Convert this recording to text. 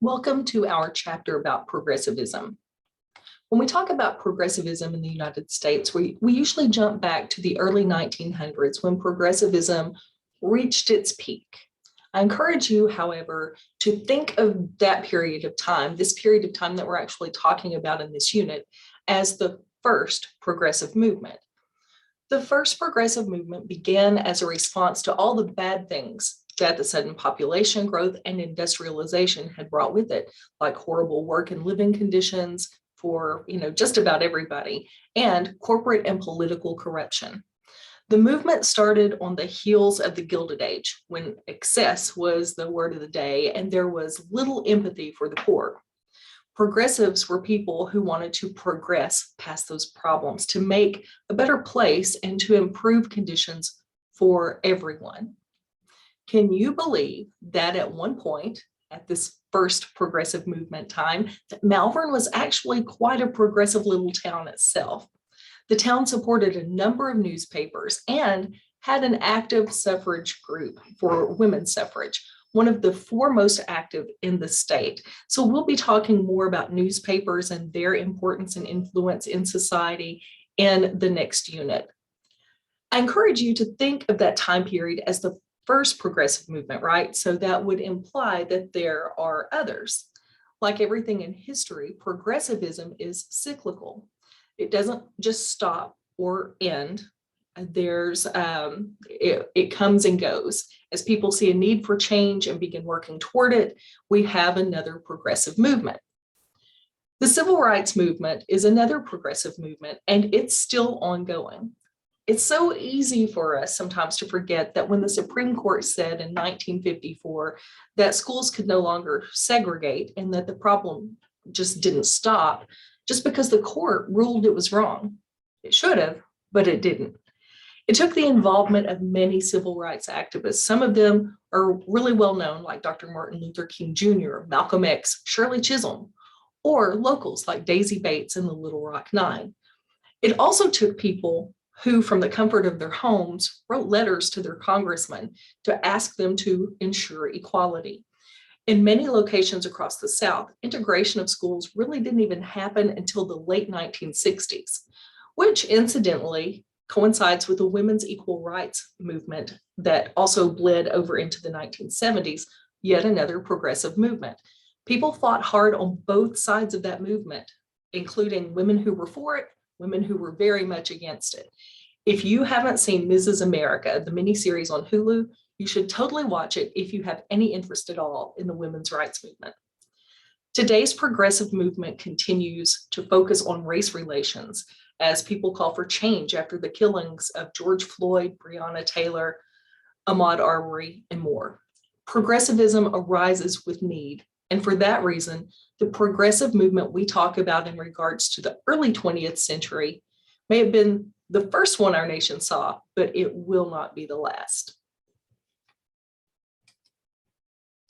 Welcome to our chapter about progressivism. When we talk about progressivism in the United States, we usually jump back to the early 1900s when progressivism reached its peak. I encourage you, however, to think of that period of time, this period of time that we're actually talking about in this unit, as the first progressive movement. The first progressive movement began as a response to all the bad things that the sudden population growth and industrialization had brought with it, like horrible work and living conditions for just about everybody, and corporate and political corruption. The movement started on the heels of the Gilded Age, when excess was the word of the day and there was little empathy for the poor. Progressives were people who wanted to progress past those problems, to make a better place and to improve conditions for everyone. Can you believe that at one point, at this first progressive movement time, that Malvern was actually quite a progressive little town itself? The town supported a number of newspapers and had an active suffrage group for women's suffrage, one of the foremost active in the state. So we'll be talking more about newspapers and their importance and influence in society in the next unit. I encourage you to think of that time period as the first progressive movement, right? So that would imply that there are others. Like everything in history, progressivism is cyclical. It doesn't just stop or end. It comes and goes. As people see a need for change and begin working toward it, we have another progressive movement. The civil rights movement is another progressive movement, and it's still ongoing. It's so easy for us sometimes to forget that when the Supreme Court said in 1954 that schools could no longer segregate and that the problem just didn't stop, just because the court ruled it was wrong. It should have, but it didn't. It took the involvement of many civil rights activists. Some of them are really well known, like Dr. Martin Luther King Jr., Malcolm X, Shirley Chisholm, or locals like Daisy Bates and the Little Rock Nine. It also took people who, from the comfort of their homes, wrote letters to their congressmen to ask them to ensure equality. In many locations across the South, integration of schools really didn't even happen until the late 1960s, which incidentally coincides with the women's equal rights movement that also bled over into the 1970s, yet another progressive movement. People fought hard on both sides of that movement, including women who were for it, women who were very much against it. If you haven't seen Mrs. America, the miniseries on Hulu, you should totally watch it if you have any interest at all in the women's rights movement. Today's progressive movement continues to focus on race relations as people call for change after the killings of George Floyd, Breonna Taylor, Ahmaud Arbery, and more. Progressivism arises with need, and for that reason, the progressive movement we talk about in regards to the early 20th century may have been the first one our nation saw, but it will not be the last.